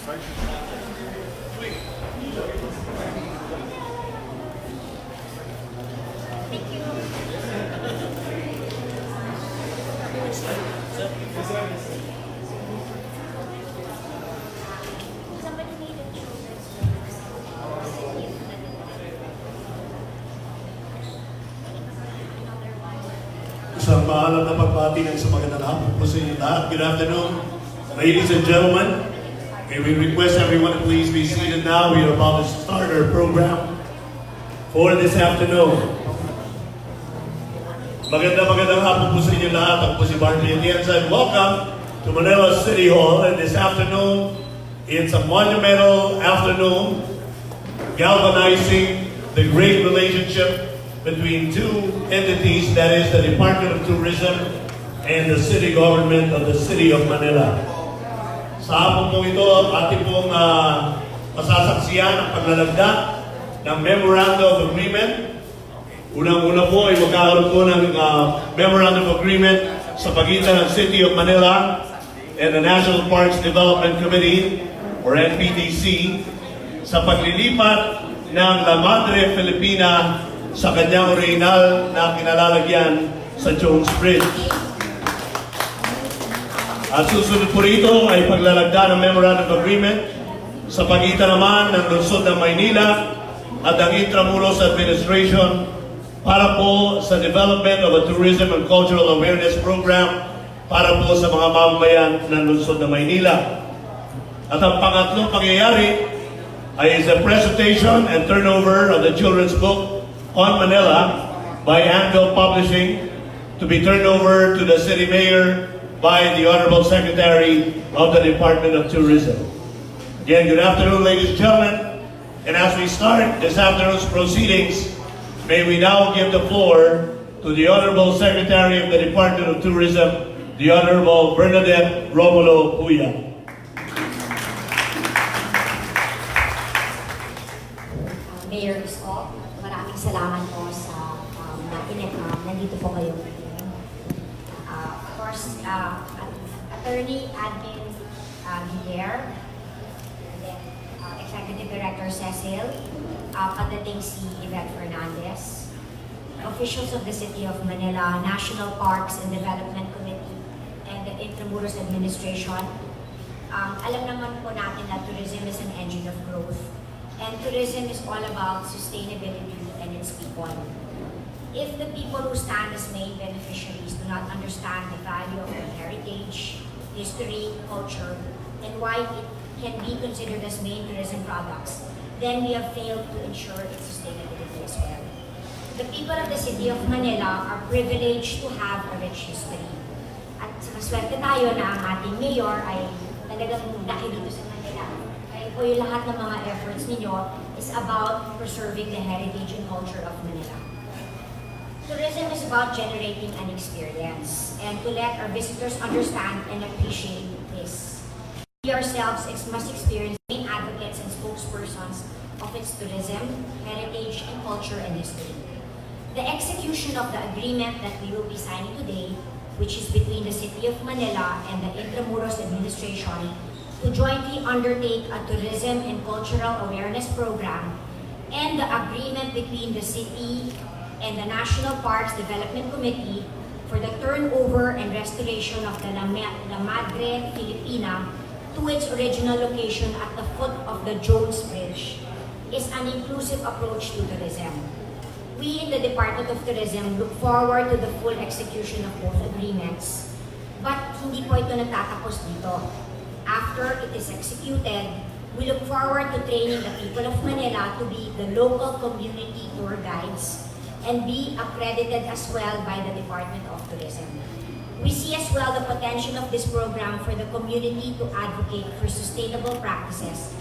Isang maalam na pagbati ng sa magandang hapon po sa inyo lahat. Good afternoon, ladies and gentlemen. May we request everyone to please be seated now. We are about to start our program for this afternoon. Magandang hapon po sa inyo lahat. Ako po si Bartley Atienza and welcome to Manila City Hall. And this afternoon, it's a monumental afternoon galvanizing the great relationship between two entities, that is the Department of Tourism and the city government of the City of Manila. Sa hapon po ito, ating pong masasaksiyan ang paglalagda ng Memorandum of Agreement. Unang-una po ay magkakaroon po ng Memorandum of Agreement sa pagitan ng City of Manila and the National Parks Development Committee or NPDC sa paglilipat ng La Madre Filipina sa kanyang original na kinalalagyan sa Jones Bridge. At susunod po rito ay paglalagda ng Memorandum of Agreement sa pagitan naman ng lungsod ng Maynila at ang Intramuros Administration para po sa development of a tourism and cultural awareness program para po sa mga mamamayan ng lungsod ng Maynila. At ang pangatlong pangyayari ay is the presentation and turnover of the children's book on Manila by Anvil Publishing to be turned over to the City Mayor by the Honorable Secretary of the Department of Tourism. Again, good afternoon, ladies and gentlemen. And as we start this afternoon's proceedings, may we now give the floor to the Honorable Secretary of the Department of Tourism, the Honorable Bernadette Romulo Puya. Mayor Isko, maraming salamat po sa nandito po kayo. Of course, Attorney Admin Guilher, and then Executive Director Cecil, pagdating si Yvette Fernandez, officials of the City of Manila, National Parks and Development Committee, and the Intramuros Administration. Alam naman po natin na tourism is an engine of growth. And tourism is all about sustainability and its people. If the people who stand as main beneficiaries do not understand the value of their heritage, history, culture, and why it can be considered as main tourism products, then we have failed to ensure its sustainability as well. The people of the City of Manila are privileged to have a rich history. At sa kaswerte tayo na ang ating mayor ay talagang laki dito sa Manila. Kaya po yung lahat ng mga efforts ninyo is about preserving the heritage and culture of Manila. Tourism is about generating an experience and to let our visitors understand and appreciate this. We ourselves must experience main advocates and spokespersons of its tourism, heritage, and culture and history. The execution of the agreement that we will be signing today, which is between the City of Manila and the Intramuros Administration, to jointly undertake a tourism and cultural awareness program, and the agreement between the City and the National Parks Development Committee for the turnover and restoration of the La Madre Filipina to its original location at the foot of the Jones Bridge is an inclusive approach to tourism. We in the Department of Tourism look forward to the full execution of both agreements, but hindi po ito natatapos dito. After it is executed, we look forward to training the people of Manila to be the local community tour guides and be accredited as well by the Department of Tourism. We see as well the potential of this program for the community to advocate for sustainable practices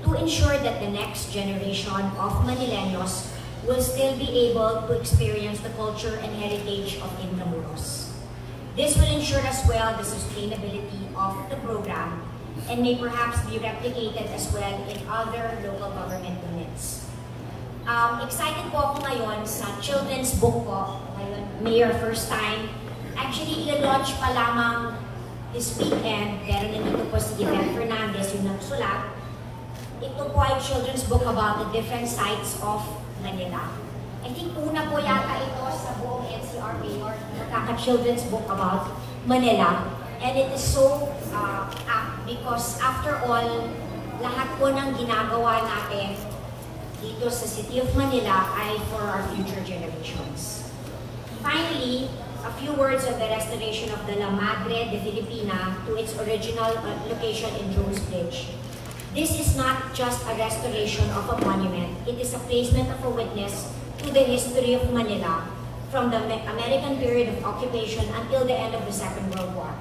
to ensure that the next generation of Manileños will still be able to experience the culture and heritage of Intramuros. This will ensure as well the sustainability of the program and may perhaps be replicated as well in other local government units. Excited po ako ngayon sa children's book po. Ngayon, Mayor, first time. Actually, i-launch pa lamang this weekend, pero nandito po si Yvette Fernandez, yung nagsulat. Ito po ay children's book about the different sides of Manila. I think una po yata ito sa buong NCR Mayor, children's book about Manila. And it is so apt because after all, lahat po ng ginagawa natin dito sa City of Manila ay for our future generations. Finally, a few words on the restoration of the Madre Filipina to its original location in Jones Bridge. This is not just a restoration of a monument, it is a placement of a witness to the history of Manila from the American period of occupation until the end of the Second World War.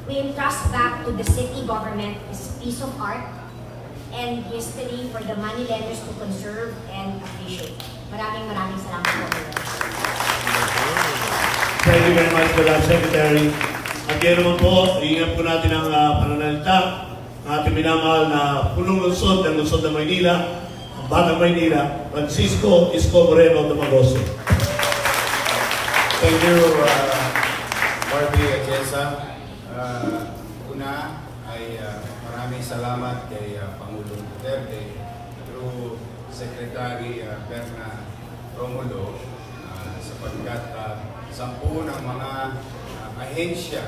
We entrust back to the city government this piece of art and history for the Manileños to conserve and appreciate. Maraming salamat po. Thank you very much for that, Secretary. At kaya naman po, iingat po natin ang pananalita ng ating minamahal na punong lungsod ng Maynila, ang Batang Maynila, Francisco Isko Moreno Dumagoso. Thank you, Barbie Atienza. Una ay maraming salamat kay Pangulong Duterte through Secretary Berna Romulo sapagkat 10 ng mga ahensya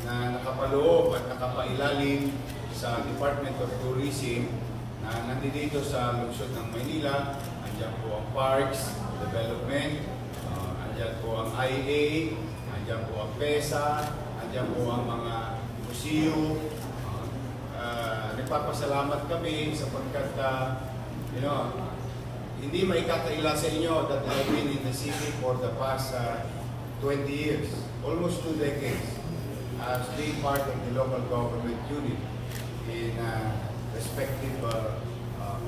na nakapaloob at nakapailalim sa Department of Tourism na nandito sa lungsod ng Maynila. Andiyan po ang Parks, Development, andiyan po ang IA, andiyan po ang PESA, andiyan po ang mga museo. Nagpapasalamat kami sapagkat hindi maikakaila sa inyo that I've been in the city for the past 20 years, almost 2 decades, as being part of the local government unit in respective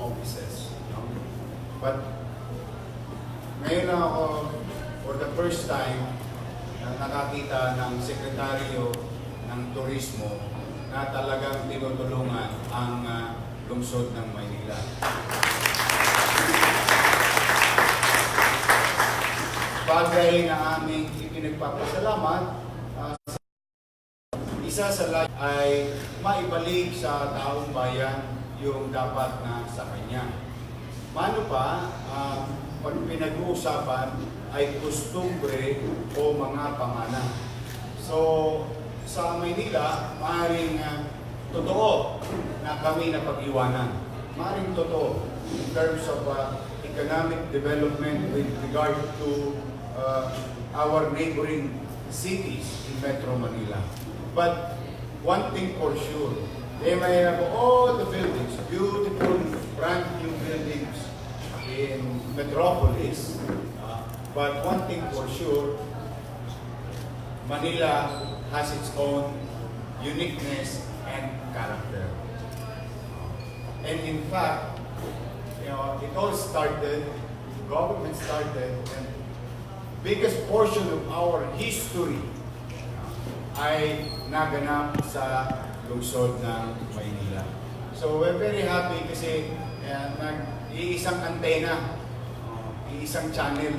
offices. But ngayon lang ako, for the first time, nakakita ng sekretaryo ng turismo na talagang tinutulungan ang lungsod ng Maynila. Bagay na aming ipinagpapasalamat, isa sa lahat ay maibalik sa taong bayan yung dapat na sa kanya. Paano pa, pag pinag-uusapan ay kustumbre o mga pamana. So, sa Maynila, maaaring totoo na kami na pag-iwanan. Maaaring totoo in terms of economic development with regard to our neighboring cities in Metro Manila. But one thing for sure, they may have all the buildings, beautiful brand new buildings in Metropolis. But one thing for sure, Manila has its own uniqueness and character. And in fact, it all started, government started, and biggest portion of our history ay naganap sa lungsod ng Maynila. So we're very happy kasi nag-iisang antena, iisang channel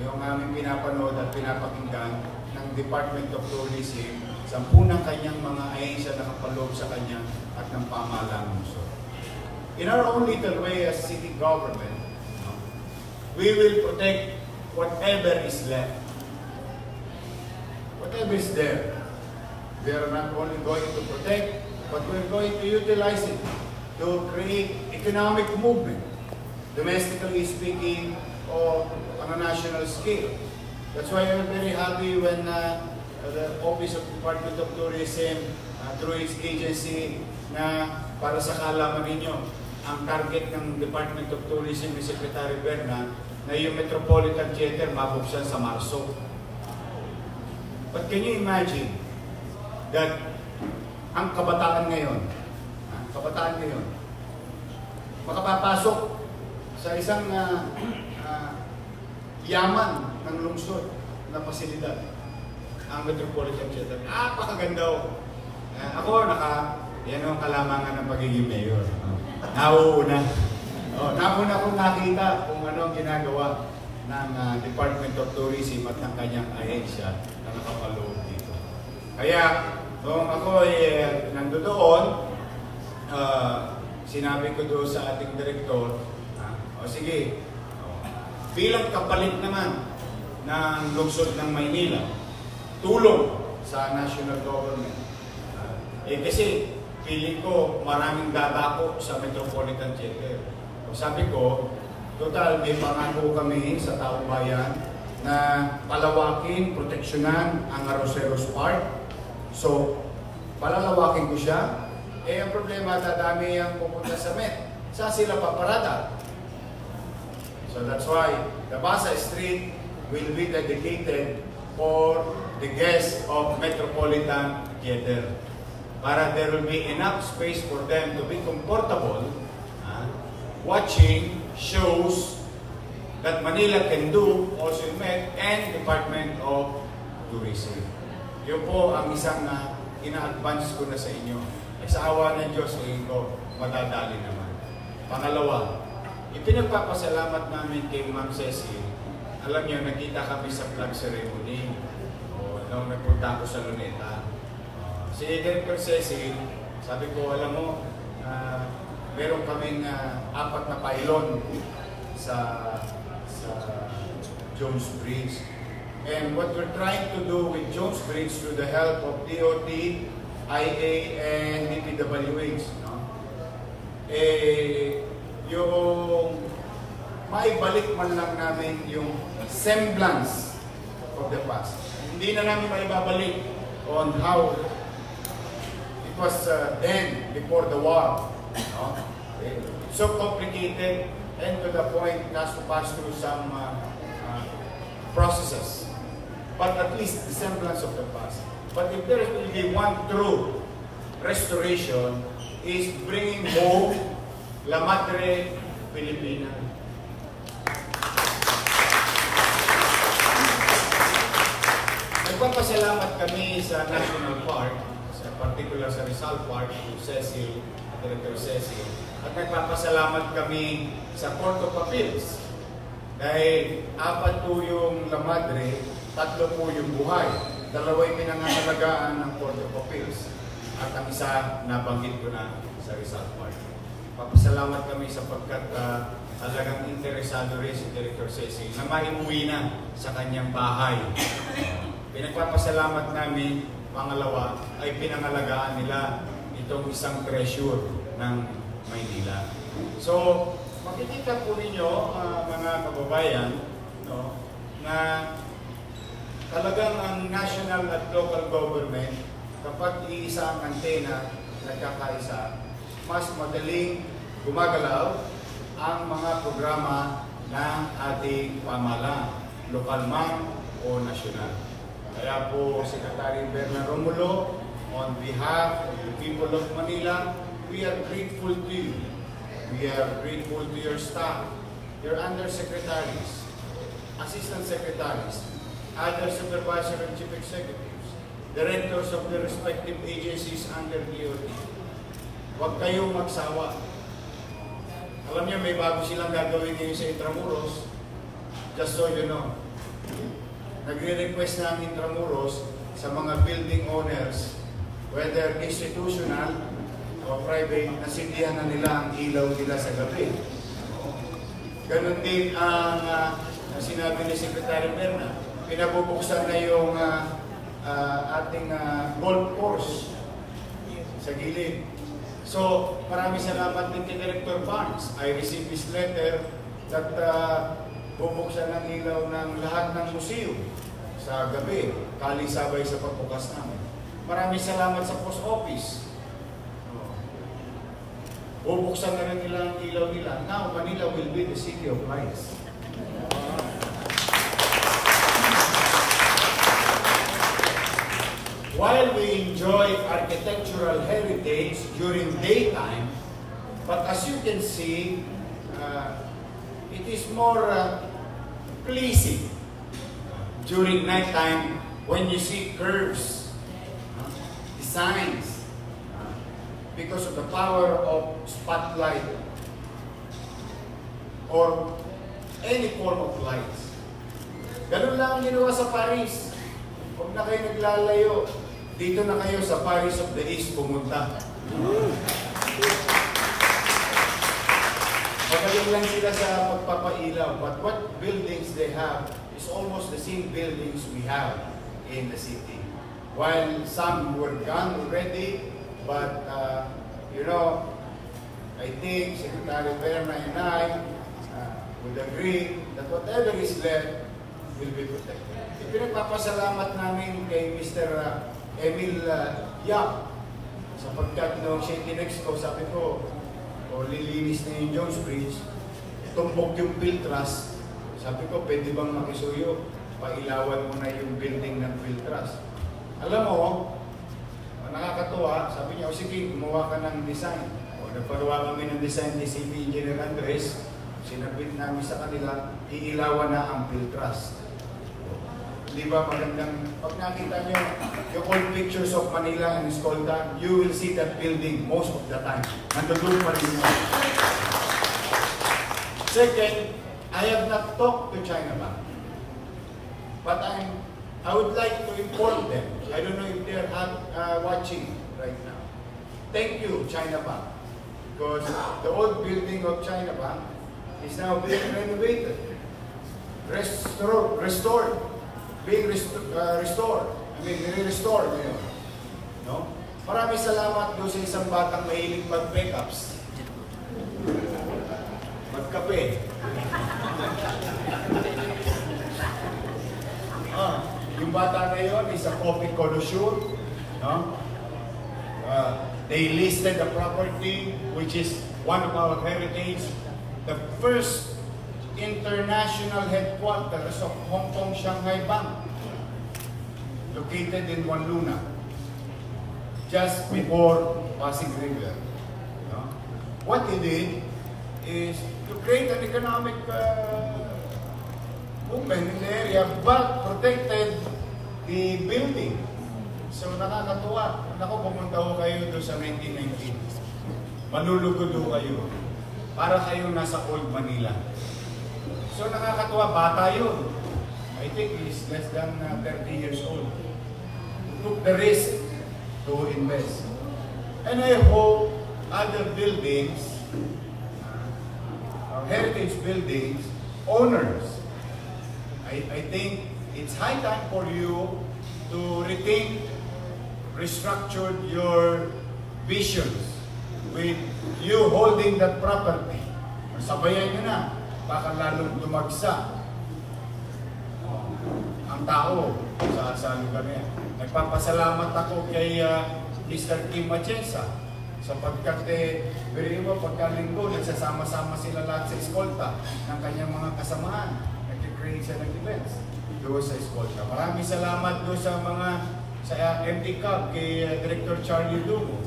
yung aming pinapanood at pinapakinggan ng Department of Tourism sa punang kanyang mga ahensya na nakapaloob sa kanya at ng pamahalang lungsod. In our own little way as city government, we will protect whatever is left. Whatever is there. We are not only going to protect, but we're going to utilize it to create economic movement, domestically speaking, or on a national scale. That's why I'm very happy when the Office of Department of Tourism, through its agency, na para sa kaalaman ninyo, ang target ng Department of Tourism ni Secretary Berna na yung Metropolitan Theater mabuksan sa Marso. But can you imagine that ang kabataan ngayon, makapapasok sa isang yaman ng lungsod na pasilidad, ang Metropolitan Theater. Napakaganda. Ako, yan ang kalamangan ng pagiging mayor. Nauuna. Nauna akong nakita kung ano ang ginagawa ng Department of Tourism at ng kanyang ahensya na nakapaloob dito. Kaya, nung ako nandoon, sinabi ko doon sa ating direktor, o sige, bilang kapalit naman ng lungsod ng Maynila, tulong sa national government. Kasi feeling ko maraming dadako sa Metropolitan Theater. Sabi ko, total may pangako kami sa taong bayan na palawakin, proteksyonan ang Arroceros Park. So, palalawakin ko siya. Ang problema, dadami ang pupunta sa Met. Saan sila paparada? So that's why the Basa Street will be dedicated for the guests of Metropolitan Theater. Para there will be enough space for them to be comfortable watching shows that Manila can do also in Met and Department of Tourism. Yun po ang isang ina-advance ko na sa inyo. Sa awa ng Diyos, ko madadali naman. Pangalawa, ipinagpapasalamat namin kay Ma'am Cecil. Alam niyo, nakita kami sa flag ceremony nung nagpunta ko sa Luneta. Si Director Cecil, sabi ko, alam mo, meron kaming 4 na pylon sa Jones Bridge. And what we're trying to do with Jones Bridge through the help of DOT, IA, and DPWH, yung maibalik man lang namin yung semblance of the past. Hindi na namin maibabalik on how it was then, before the war. So complicated, and to the point, has to pass through some processes. But at least the semblance of the past. But if there will be one true restoration, is bringing home La Madre Filipina. Nagpapasalamat kami sa National Park, sa particular sa Rizal Park, Cecil, Director Cecil, at nagpapasalamat kami sa Court of Appeals. Dahil 4 po yung La Madre, 3 po yung buhay. 2 pinangangalagaan ng Court of Appeals. At ang isa, nabanggit ko na sa Rizal Park. Papasalamat kami sapagkat talagang interesado rin si Director Cecil na maiuwi na sa kanyang bahay. Pinagpapasalamat namin, pangalawa, ay pinangalagaan nila itong isang treasure ng Maynila. So, makikita po ninyo, mga kababayan, na talagang ang national at local government, kapag iisa ang antena, nagkakaisa, mas madaling gumagalaw ang mga programa ng ating pamahalaan, lokal man o nasyonal. Kaya po, Secretary Berna Romulo, on behalf of the people of Manila, we are grateful to you. We are grateful to your staff, your undersecretaries, assistant secretaries, other supervisor and chief executives, directors of the respective agencies under DOT. Huwag kayong magsawa. Alam niyo, may bago silang gagawin ngayon sa Intramuros. Just so you know. Nagre-request na ang Intramuros sa mga building owners, whether institutional o private, nasindihan na nila ang ilaw nila sa gabi. Ganon din ang sinabi ni Secretary Berna. Pinabubuksan na yung ating golf course sa gilid. So, maraming salamat din kay Director Barnes. I received this letter that bubuksan ng ilaw ng lahat ng museum sa gabi, kalisabay sa pagbukas namin. Maraming salamat sa post office. Bubuksan na rin nila ang ilaw nila. Now, Manila will be the city of lights. While we enjoy architectural heritage during daytime, but as you can see, it is more pleasing during nighttime when you see curves, designs, because of the power of spotlight or any form of lights. Ganun lang ang ginawa sa Paris. Huwag na kayo naglalayo. Dito na kayo sa Paris of the East pumunta. Sanay lang sila sa pagpapailaw, but what buildings they have is almost the same buildings we have in the city. While some were gone already, but you know, I think Secretary Berna and I would agree that whatever is left will be protected. Pinagpapasalamat namin kay Mr. Emil Yap sapagkat nung siya tinext ko, sabi ko, lilinis na yung Jones Bridge, tumbok yung Piltras, sabi ko, pwede bang makisuyo? Pailawan mo na yung building ng Piltras. Alam mo, nakakatuwa, sabi niya, sige, gumawa ka ng design. Nagpagawa kami ng design ni City Engineer Andres, sinabit namin sa kanila, iilawan na ang Piltras. Di ba magandang, pag nakita nyo yung old pictures of Manila and Escolta, you will see that building most of the time. Nandoon pa rin yun. Second, I have not talked to China Bank. But I would like to inform them. I don't know if they're watching right now. Thank you, China Bank. Because the old building of China Bank is now being renovated. Restored. Being restored. I mean, nire-restore ngayon. No? Maraming salamat doon sa isang batang mahilig mag-backups. Magkape. Yung bata na yun is a coffee connoisseur. No? They listed the property, which is one of our heritage, the first international headquarters of Hong Kong Shanghai Bank, located in Wanluna, just before Pasig River. No? What he did is to create an economic movement in the area, but protected the building. So nakakatuwa. Naku, pumunta ko kayo doon sa 1919. Malulugod ho kayo. Para kayo nasa old Manila. So nakakatuwa, bata yun. I think he's less than 30 years old. Took the risk to invest. And I hope other buildings, heritage buildings, owners, I think it's high time for you to rethink, restructure your visions with you holding that property. Sabayan nyo na, baka lalong dumagsa ang tao sa lugar niya. Nagpapasalamat ako kay Mr. Kim Machensa sapagkat biro mo pagkalinggo, nagsasama-sama sila lahat sa eskolta ng kanyang mga kasamahan. Nag-create siya ng events doon sa eskolta. Maraming salamat doon sa mga sa MT Cup kay Director Charlie Dugo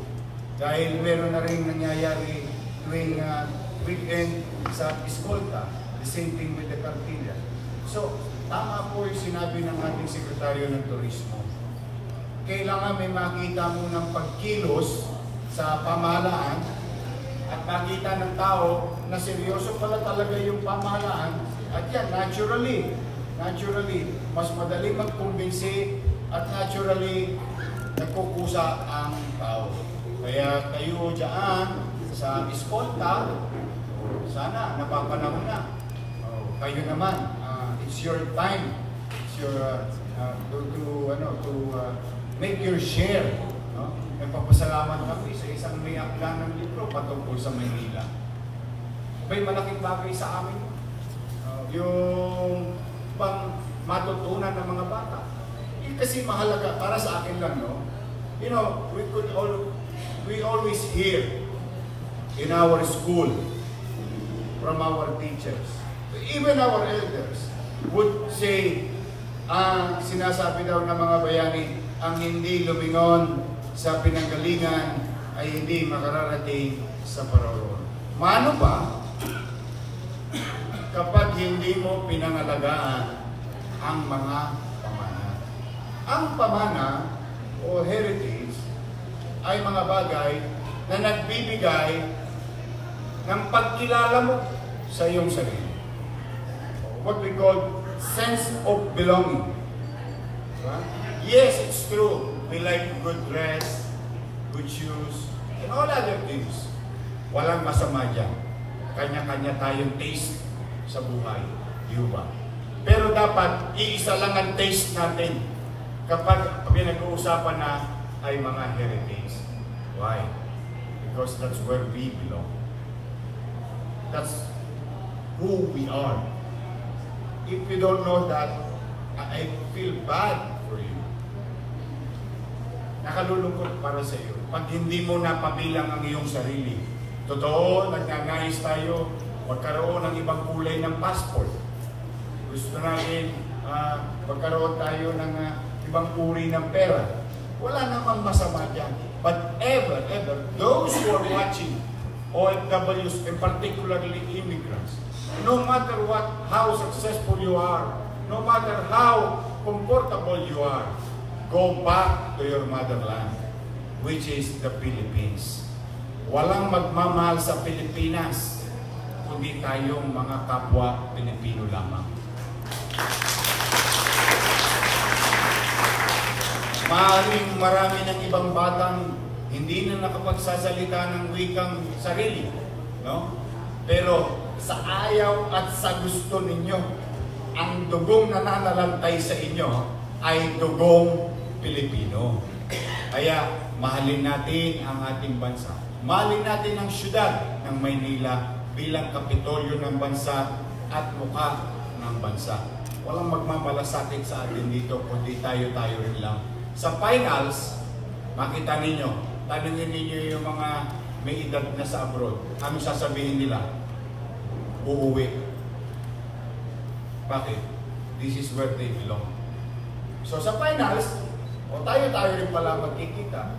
dahil meron na rin nangyayari tuwing weekend sa eskolta. The same thing with the Cartilla. So, tama po yung sinabi ng ating Sekretaryo ng Turismo. Kailangan may makita mo ng pagkilos sa pamahalaan at makita ng tao na seryoso pala talaga yung pamahalaan at yan, naturally, mas madali magkumbinsi at naturally, nagkukusa ang tao. Kaya kayo dyan sa eskolta, sana napapanahon na. Kayo naman, it's your time. It's your to make your share. No? Nagpapasalamat kami sa isang may akda ng libro patungkol sa Manila. May malaking bagay sa amin. Yung pang matutunan ng mga bata. Kasi mahalaga para sa akin lang, no? You know, we always hear in our school from our teachers, even our elders would say, sinasabi daw ng mga bayani, ang hindi lumingon sa pinanggalingan ay hindi makararating sa paroroon. Mano ba kapag hindi mo pinangalagaan ang mga pamana? Ang pamana o heritage ay mga bagay na nagbibigay ng pagkilala mo sa iyong sarili. What we call sense of belonging. Right? Yes, it's true. We like good dress, good shoes, and all other things. Walang masama dyan. kanya-kanya tayong taste sa buhay. Di ba? Pero dapat iisa lang ang taste natin kapag pinag-uusapan na ay mga heritage. Why? Because that's where we belong. That's who we are. If you don't know that, I feel bad for you. Nakalulungkot para sa iyo. Pag hindi mo napabilang ang iyong sarili. Totoo, nagnanais tayo magkaroon ng ibang kulay ng passport. Gusto natin magkaroon tayo ng ibang uri ng pera. Wala namang masama dyan. But ever, those who are watching, OFWs and particularly immigrants, no matter how successful you are, no matter how comfortable you are, go back to your motherland, which is the Philippines. Walang magmamahal sa Pilipinas, kundi tayong mga kapwa Pilipino lamang. Maaaring marami ng ibang batang hindi na nakapagsasalita ng wikang sarili, no? Pero sa ayaw at sa gusto ninyo, ang dugong nananalantay sa inyo ay dugong Pilipino. Kaya mahalin natin ang ating bansa. Mahalin natin ang syudad ng Maynila bilang kapitolyo ng bansa at mukha ng bansa. Walang magmamalasakit sa atin dito, kundi tayo-tayo rin lang. Sa finals, makita ninyo, tanungin ninyo yung mga may edad na sa abroad. Ano sasabihin nila? Uuwi. Bakit? This is where they belong. So sa finals, tayo-tayo rin pala magkikita.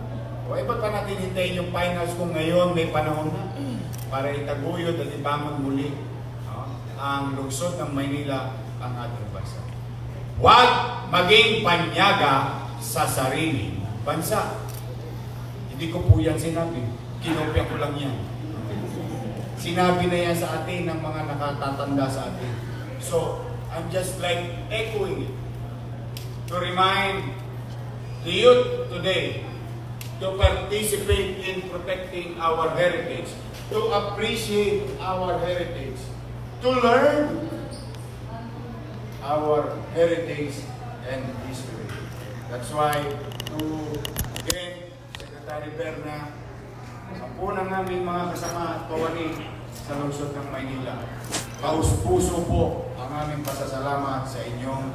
Ba't pa natin hintayin yung finals kung ngayon may panahon na para itaguyod at ibangon muli ang lungsod ng Maynila, ang ating bansa. Huwag maging panyaga sa sariling bansa. Hindi ko po yan sinabi. Kinopya ko lang yan. Sinabi na yan sa atin ng mga nakatatanda sa atin. So, I'm just like echoing it to remind the youth today to participate in protecting our heritage, to appreciate our heritage, to learn our heritage and history. That's why, again, Secretary Berna, sa po ng aming mga kasama kawani sa lungsod ng Maynila, kaus-puso po ang aming pasasalamat sa inyong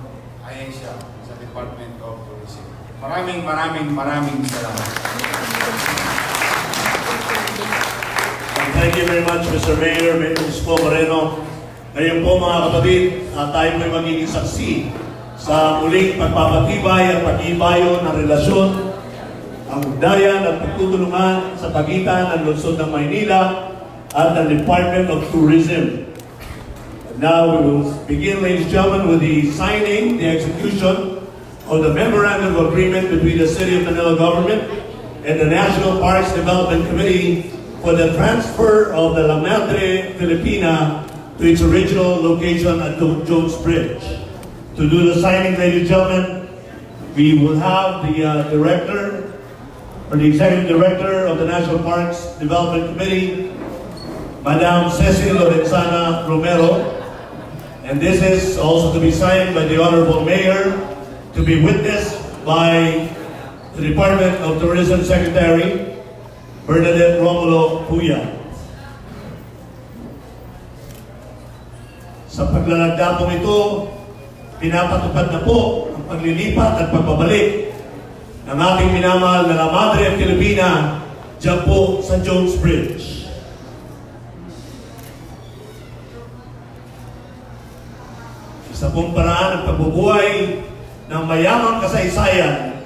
ahensya sa Department of Tourism. Maraming salamat. Thank you very much, Mr. Mayor, Mrs. Moreno. Ngayon po mga kapatid, tayo po'y magiging saksi sa muling pagpapatibay at pag-ibayo ng relasyon, ang ugnayan at pagtutulungan sa pagitan ng lungsod ng Maynila at ng Department of Tourism. Now we will begin, ladies and gentlemen, with the signing, the execution of the Memorandum of Agreement between the City of Manila Government and the National Parks Development Committee for the transfer of the Madre Filipina to its original location at Jones Bridge. To do the signing, ladies and gentlemen, we will have the director, or the executive director of the National Parks Development Committee, Madam Cecil Lorenzana Romero. And this is also to be signed by the Honorable Mayor, to be witnessed by the Department of Tourism Secretary, Bernadette Romulo Puya. Sa paglalagda po ito, pinapatupad na po ang paglilipat at pagbabalik ng ating minamahal na Madre Filipina dyan po sa Jones Bridge. Isa pong paraan ng pagbubuhay ng mayamang kasaysayan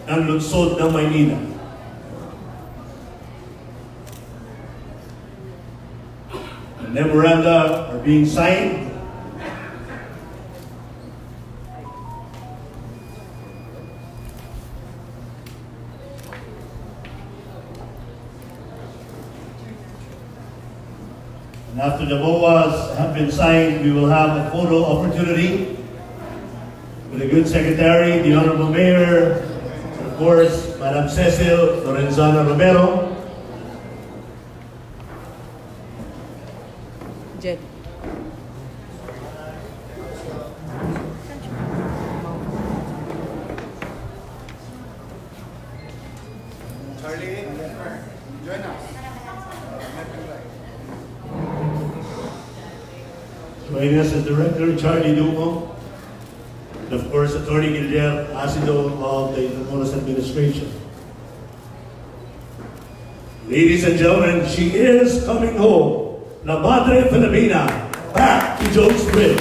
ng lungsod ng Maynila. The memoranda are being signed. And after the MOAs have been signed, we will have a photo opportunity with the good secretary, the Honorable Mayor, and of course, Madam Cecil Lorenzana Romero. Jed. Charlie, join us. Joining us as Director Charlie Dumo, and of course Attorney Guillermo Acido of the Intramuros Administration. Ladies and gentlemen, she is coming home. La Madre Filipina, back to Jones Bridge.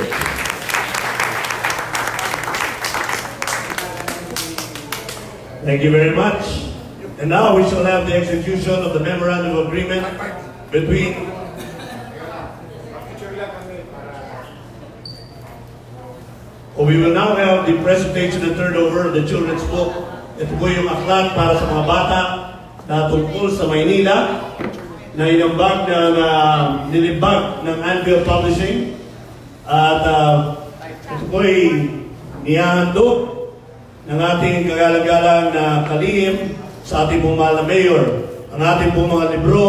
Thank you very much. And now we shall have the execution of the Memorandum of Agreement between we will now have the presentation and turnover of the children's book. Ito po yung aklat para sa mga bata na tungkol sa Maynila na inambag ng nilibag ng Anvil Publishing. At ito po ay nihahandog ng ating kagalang-galang na kalihim sa ating pong mahal na mayor. Ang ating pong mga libro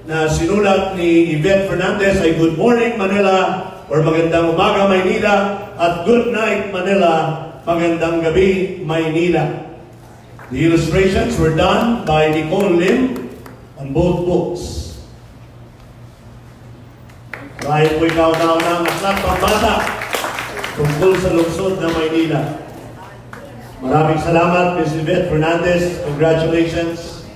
na sinulat ni Yvette Fernandez ay Good Morning Manila or Magandang Umaga Maynila at Good Night Manila, Magandang Gabi Maynila. The illustrations were done by Nicole Lim on both books. Kahit po ikaw na ang aklat pambata tungkol sa lungsod ng Maynila. Maraming salamat, Ms. Yvette Fernandez. Congratulations.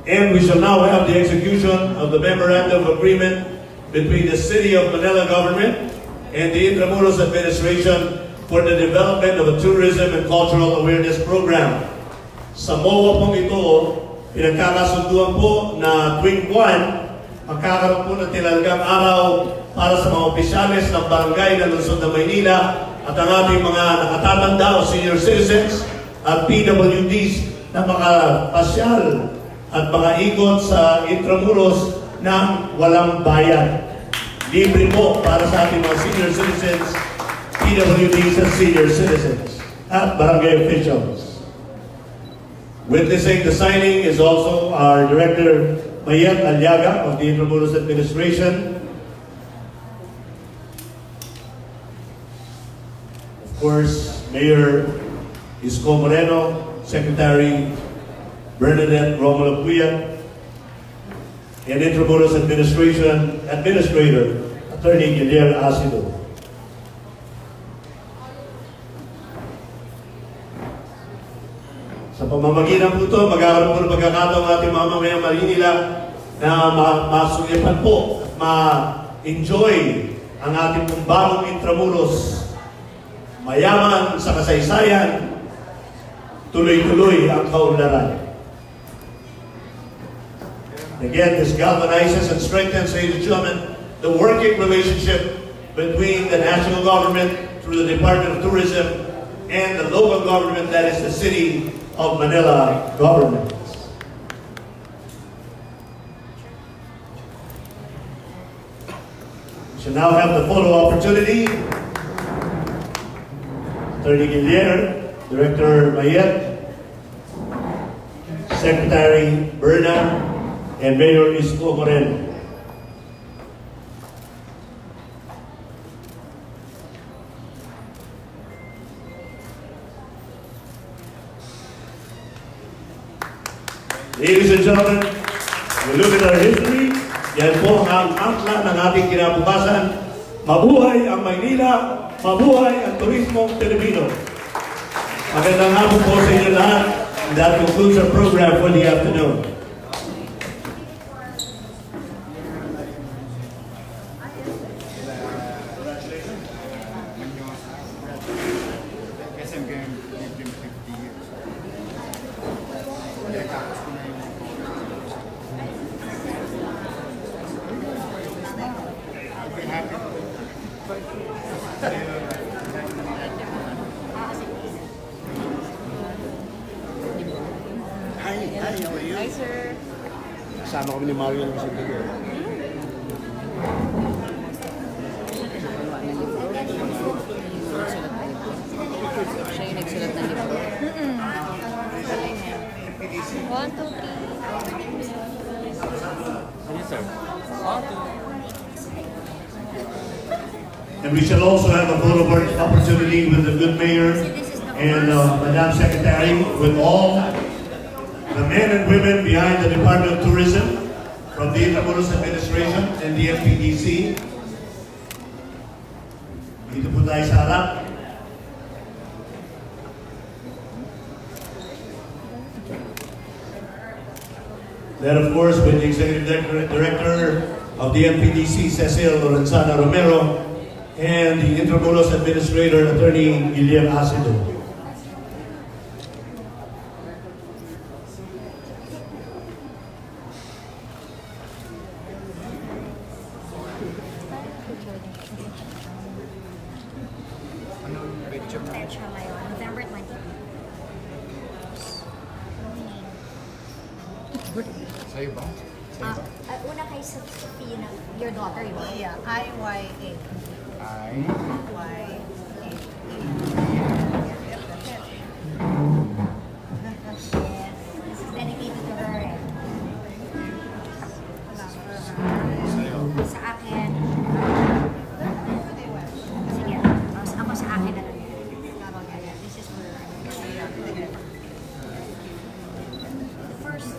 And we shall now have the execution of the Memorandum of Agreement between the City of Manila Government and the Intramuros Administration for the development of a tourism and cultural awareness program. Sa MOA pong ito, pinagkakasunduan po na tuwing buwan, magkakaroon po ng tinalagang araw para sa mga opisyales ng barangay ng lungsod ng Maynila at ang ating mga nakatatanda o senior citizens at PWDs na makapasyal at mga ikot sa Intramuros ng walang bayad. Libre po para sa ating mga senior citizens, PWDs at senior citizens at barangay officials. Witnessing the signing is also our Director Mayet Aliaga of the Intramuros Administration. Of course, Mayor Isko Moreno, Secretary Bernadette Romulo Puya, and Intramuros Administration Administrator Attorney Guillermo Acido. Sa pamamagitan po ito, magkakaroon po ng pagkakataong ating mga mamayang Maynila na masulipan po at ma-enjoy ang ating pong bagong Intramuros. Mayaman sa kasaysayan, tuloy-tuloy ang kaunlaran. Again, this galvanizes and strengthens, ladies and gentlemen, the working relationship between the national government through the Department of Tourism and the local government, that is the City of Manila government. We shall now have the photo opportunity. Attorney Guillermo, Director Mayet, Secretary Berna, and Mayor Isko Moreno. Ladies and gentlemen, we look at our history. Yan po ang angkla ng ating kinabukasan. Mabuhay ang Maynila, mabuhay ang turismong Pilipino. Magandang hapon po sa inyo lahat. And that concludes our program for the afternoon. Hi, sir. Kasama kami ni Mario ng Secretary. Siya yung nagsulat ng libro. NPDC. 1, 2, 3. Yes, sir. And we shall also have a photo opportunity with the good mayor and Madam Secretary, with all the men and women behind the Department of Tourism from the Intramuros Administration and the NPDC. Dito po tayo sa harap. Then of course with the Executive Director of the NPDC, Cecil Lorenzana Romero, and the Intramuros Administrator, Attorney Guillermo Acido. Petsa ngayon, November 20. Sa'yo ba? Una kay Sophie, your daughter, yun. Yeah, IYA. Ay. YA. Yep, that's it. This is dedicated to her. Sa'yo. Sa akin. Sige, ako sa akin na lang. This is for The first,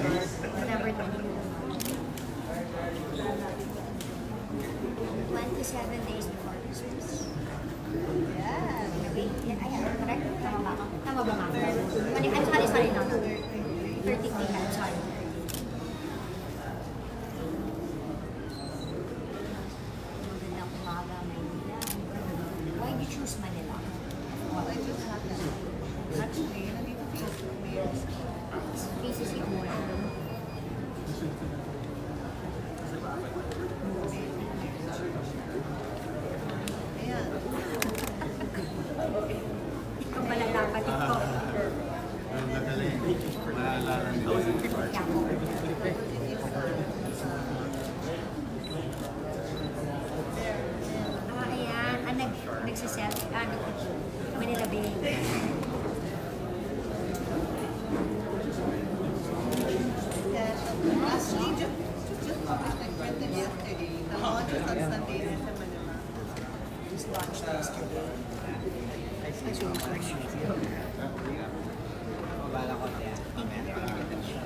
Yes, November 20. 27 days before Christmas. Yes. Wait, ayan, correct? Tama ba ako? Tama ba nga? I'm sorry, no. 33, I'm sorry. Magandang umaga, Manila. Why did you choose Manila? Well, I just happened. Actually, nandito po yung mayor's PCC mo. Ayan. Ikaw pala dapat ito. Ayan. Nagsiselfie. Manila Bay. Yes. Actually, just connected yesterday. The launch is on Sunday sa Manila. Just launched yesterday.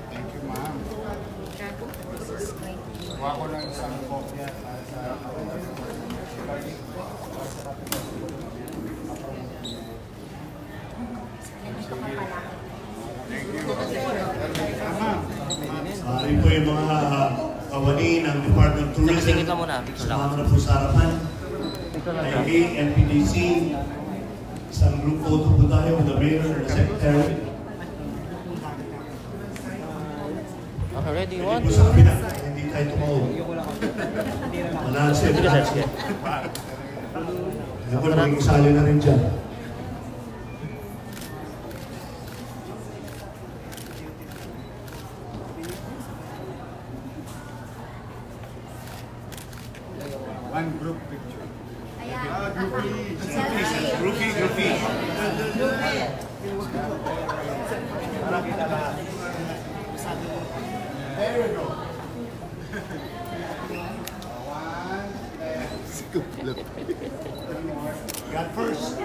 Thank you, ma'am. This is going to be Kuha ko ng isang kopya sa nandito ka pala. Rin po yung mga kawani ng Department of Tourism. Nakasingit lang muna, picture lang. Sumama na po sa harapan. Ay NPDC. Isang group photo po tayo with the mayor and the secretary. Okay, ready? Pwede One, po two. sa kabila. Hindi tayo tumaw. Wala na siya. Sige, sir, sige. Kaya po naging sali na rin dyan. one group picture. Ayan. Selfie. Groupie. There we go. One, Scoop. Look. God first.